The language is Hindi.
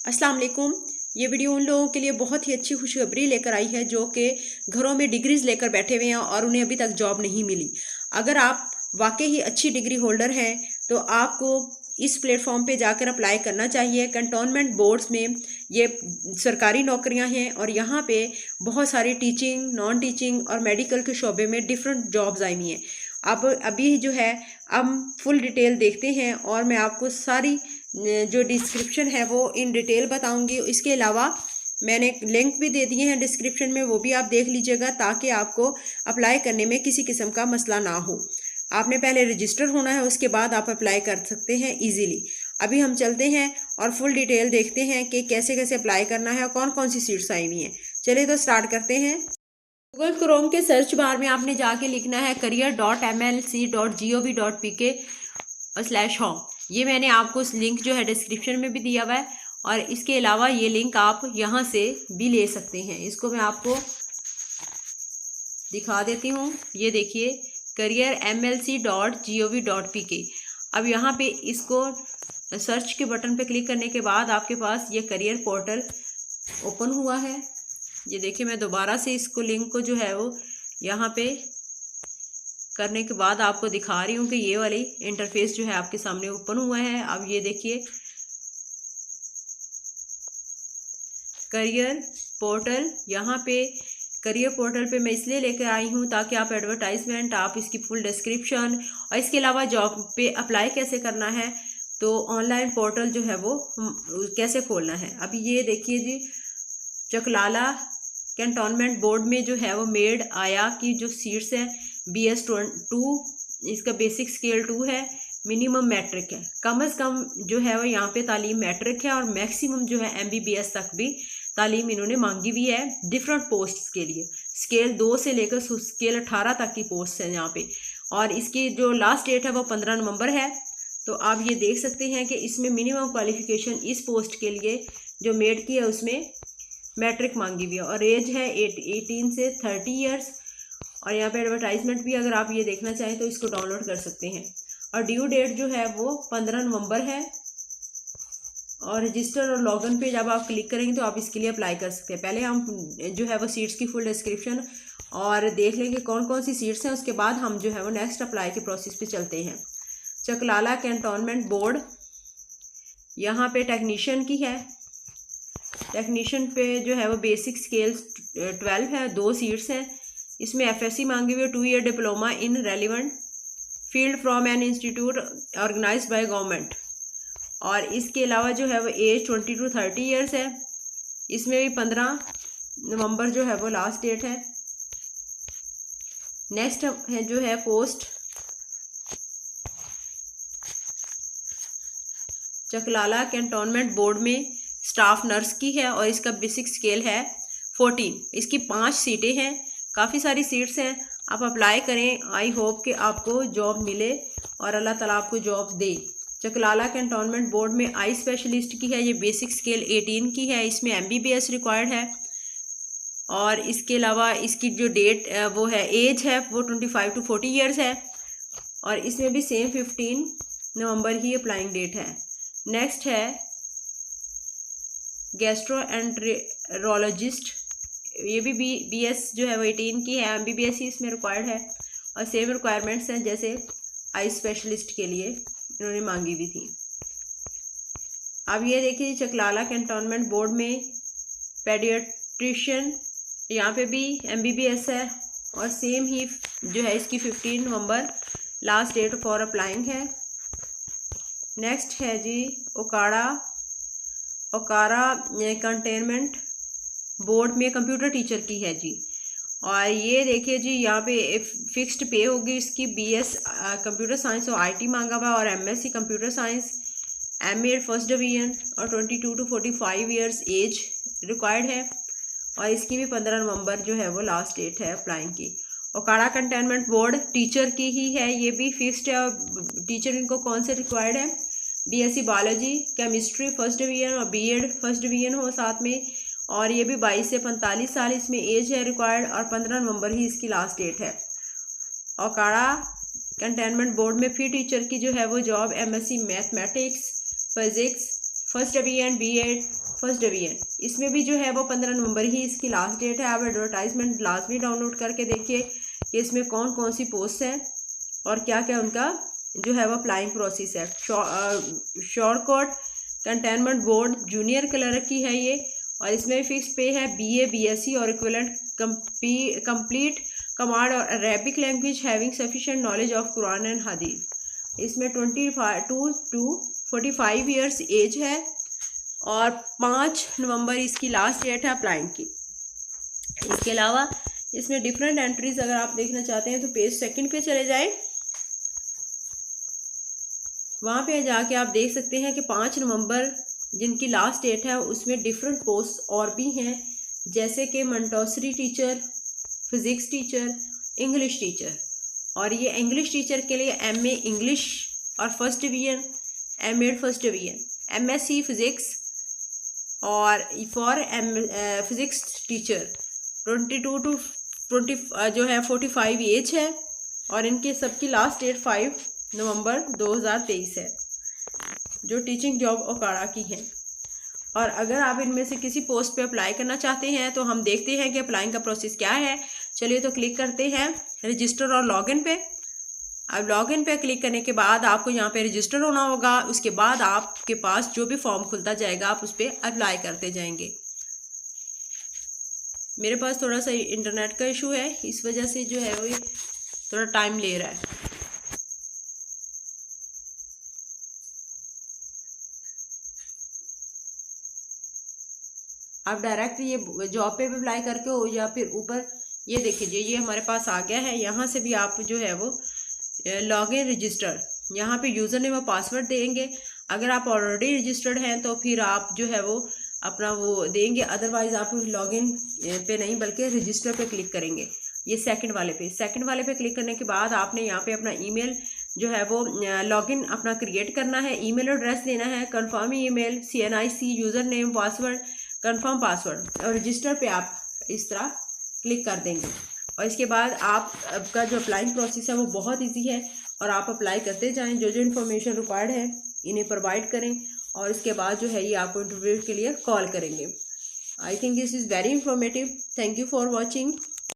अस्सलाम वालेकुम। ये वीडियो उन लोगों के लिए बहुत ही अच्छी खुशखबरी लेकर आई है जो कि घरों में डिग्रीज लेकर बैठे हुए हैं और उन्हें अभी तक जॉब नहीं मिली। अगर आप वाकई ही अच्छी डिग्री होल्डर हैं तो आपको इस प्लेटफॉर्म पे जाकर अप्लाई करना चाहिए। कंटोनमेंट बोर्ड्स में ये सरकारी नौकरियां हैं और यहाँ पे बहुत सारी टीचिंग, नॉन टीचिंग और मेडिकल के शोबे में डिफरेंट जॉब्स आई हुई हैं। अब अभी जो है हम फुल डिटेल देखते हैं और मैं आपको सारी जो डिस्क्रिप्शन है वो इन डिटेल बताऊंगी। इसके अलावा मैंने लिंक भी दे दिए हैं डिस्क्रिप्शन में, वो भी आप देख लीजिएगा ताकि आपको अप्लाई करने में किसी किस्म का मसला ना हो। आपने पहले रजिस्टर होना है, उसके बाद आप अप्लाई कर सकते हैं इजीली। अभी हम चलते हैं और फुल डिटेल देखते हैं कि कैसे कैसे अप्लाई करना है और कौन कौन सी सीट्स आई हुई हैं। चलिए तो स्टार्ट करते हैं। गूगल क्रोम के सर्च बार में आपने जाके लिखना है career.mlc.pk/home। ये मैंने आपको इस लिंक जो है डिस्क्रिप्शन में भी दिया हुआ है और इसके अलावा ये लिंक आप यहाँ से भी ले सकते हैं। इसको मैं आपको दिखा देती हूँ। ये देखिए careermlc.gov.pk। अब यहाँ पे इसको सर्च के बटन पे क्लिक करने के बाद आपके पास ये करियर पोर्टल ओपन हुआ है। ये देखिए मैं दोबारा से इसको लिंक को जो है वो यहाँ पे करने के बाद आपको दिखा रही हूँ कि ये वाली इंटरफेस जो है आपके सामने ओपन हुआ है। अब ये देखिए करियर पोर्टल, यहाँ पे करियर पोर्टल पे मैं इसलिए लेकर आई हूँ ताकि आप एडवर्टाइजमेंट, आप इसकी फुल डिस्क्रिप्शन और इसके अलावा जॉब पे अप्लाई कैसे करना है, तो ऑनलाइन पोर्टल जो है वो कैसे खोलना है। अभी ये देखिए जी, चकलाला कैंटोनमेंट बोर्ड में जो है वो मेड आया की जो सीट्स हैं BS2, इसका बेसिक स्केल 2 है, मिनिमम मैट्रिक है। कम से कम जो है वो यहाँ पे तालीम मैट्रिक है और मैक्सिमम जो है MBBS तक भी तालीम इन्होंने मांगी हुई है डिफरेंट पोस्ट्स के लिए। स्केल 2 से लेकर स्केल 18 तक की पोस्ट है यहाँ पे और इसकी जो लास्ट डेट है वो 15 नवंबर है। तो आप ये देख सकते हैं कि इसमें मिनिमम क्वालिफिकेशन इस पोस्ट के लिए जो मेड की है उसमें मैट्रिक मांगी हुई है और एज है 18 से 30 ईयर्स। और यहाँ पे एडवर्टाइजमेंट भी अगर आप ये देखना चाहें तो इसको डाउनलोड कर सकते हैं। और ड्यू डेट जो है वो 15 नवंबर है और रजिस्टर और लॉगिन पे जब आप क्लिक करेंगे तो आप इसके लिए अप्लाई कर सकते हैं। पहले हम जो है वो सीट्स की फुल डिस्क्रिप्शन और देख लेंगे कौन कौन सी सीट्स हैं, उसके बाद हम जो है वो नेक्स्ट अप्लाई के प्रोसेस पे चलते हैं। चकलाला कैंटोनमेंट बोर्ड, यहाँ पे टेक्नीशियन की है। टेक्नीशियन पे जो है वो बेसिक स्केल 12 है, 2 सीट्स हैं। इसमें FSC मांगी हुई है, 2 year diploma in relevant field from an institute organised by government. और इसके अलावा जो है वो एज 20 to 30 ईयर्स है। इसमें भी 15 नवंबर जो है वो लास्ट डेट है। नेक्स्ट है जो है पोस्ट चकलाला कैंटोनमेंट बोर्ड में स्टाफ नर्स की है और इसका बेसिक स्केल है 14। इसकी 5 सीटें हैं, काफ़ी सारी सीट्स हैं। आप अप्लाई करें, आई होप कि आपको जॉब मिले और अल्लाह ताला आपको जॉब दे। चकलाला कैंटोनमेंट बोर्ड में आई स्पेशलिस्ट की है, ये बेसिक स्केल 18 की है। इसमें MBBS रिक्वायर्ड है और इसके अलावा इसकी जो डेट वो है एज है वो 25 to 40 ईयर्स है और इसमें भी सेम 15 नवंबर ही अप्लाइंग डेट है। नेक्स्ट है गैस्ट्रोएंटेरोलॉजिस्ट, ये भी BS जो है वो 18 की है, MBBS ही इसमें रिक्वायर्ड है और सेम रिक्वायरमेंट्स हैं जैसे आई स्पेशलिस्ट के लिए इन्होंने मांगी हुई थी। अब ये देखिए चकलाला कैंटोनमेंट बोर्ड में पेडियाट्रिशियन, यहाँ पे भी MBBS है और सेम ही जो है इसकी 15 नवंबर लास्ट डेट फॉर अप्लाइंग है। नेक्स्ट है जी ओकारा कंटेनमेंट बोर्ड में कंप्यूटर टीचर की है जी। और ये देखिए जी, यहाँ पे फिक्स्ड पे होगी इसकी। BS कंप्यूटर साइंस और IT मांगा हुआ और MSc computer science, MA first division और 22 to 45 ईयर्स एज रिक्वायर्ड है और इसकी भी 15 नवंबर जो है वो लास्ट डेट है अप्लाइंग की। ओकारा कंटेनमेंट बोर्ड टीचर की ही है, ये भी फिक्स्ड है। टीचर इनको कौन से रिक्वायर्ड है, BSc biology, chemistry first division और BEd फर्स्ट डिवीजन हो साथ में। और ये भी 22 से 45 साल इसमें एज है रिक्वायर्ड और 15 नवंबर ही इसकी लास्ट डेट है। ओकारा कंटेनमेंट बोर्ड में फी टीचर की जो है वो job MSc mathematics, physics first division, BEd first division, इसमें भी जो है वो 15 नवंबर ही इसकी लास्ट डेट है। आप एडवर्टाइजमेंट लाजमी डाउनलोड करके देखिए कि इसमें कौन कौन सी पोस्ट है और क्या क्या उनका जो है वो अप्लाइंग प्रोसेस है। Shortcut containment board junior clerk की है ये, और इसमें फिक्स पे है BA BSc और इक्विवेलेंट कंप्लीट कमांड और Arabic language having sufficient knowledge of Quran and हदीस। इसमें 22 to 45 ईयर्स एज है और 5 नवंबर इसकी लास्ट डेट है अप्लाइंग की। इसके अलावा इसमें डिफरेंट एंट्रीज अगर आप देखना चाहते हैं तो पेज 2 पे चले जाएं, वहाँ पे जाके आप देख सकते हैं कि 5 नवंबर जिनकी लास्ट डेट है उसमें डिफरेंट पोस्ट और भी हैं, जैसे कि Montessori teacher, physics teacher, English teacher. और ये इंग्लिश टीचर के लिए MA इंग्लिश और first division, MA first division, MSc physics और फॉर फिज़िक्स टीचर 22 to 20 जो है 45 एज है, और इनके सबकी लास्ट डेट 5 नवंबर 2023 है, जो टीचिंग जॉब ओकाड़ा की है। और अगर आप इनमें से किसी पोस्ट पे अप्लाई करना चाहते हैं तो हम देखते हैं कि अप्लाइंग का प्रोसेस क्या है। चलिए तो क्लिक करते हैं रजिस्टर और लॉगिन पे। अब लॉगिन पे क्लिक करने के बाद आपको यहाँ पे रजिस्टर होना होगा। उसके बाद आपके पास जो भी फॉर्म खुलता जाएगा आप उस पर अप्लाई करते जाएंगे। मेरे पास थोड़ा सा इंटरनेट का इशू है, इस वजह से जो है वो थोड़ा टाइम ले रहा है। आप डायरेक्ट ये जॉब पे भी अप्लाई करके हो या फिर ऊपर ये देखिए ये हमारे पास आ गया है। यहाँ से भी आप जो है वो लॉगिन रजिस्टर, यहाँ पे यूज़र नेम और पासवर्ड देंगे। अगर आप ऑलरेडी रजिस्टर्ड हैं तो फिर आप जो है वो अपना वो देंगे, अदरवाइज़ आप लॉगिन पे नहीं बल्कि रजिस्टर पे क्लिक करेंगे। ये सेकंड वाले पे क्लिक करने के बाद आपने यहाँ पे अपना ईमेल जो है वो लॉगिन अपना क्रिएट करना है, ईमेल एड्रेस देना है, confirm email, CNIC, user name, password, confirm password, और रजिस्टर पे आप इस तरह क्लिक कर देंगे। और इसके बाद आपका जो अप्लाइंग प्रोसेस है वो बहुत इजी है, और आप अप्लाई करते जाएं, जो इन्फॉर्मेशन रिक्वायर्ड है इन्हें प्रोवाइड करें, और इसके बाद जो है ये आपको इंटरव्यू के लिए कॉल करेंगे। I think this is very informative. Thank you for watching.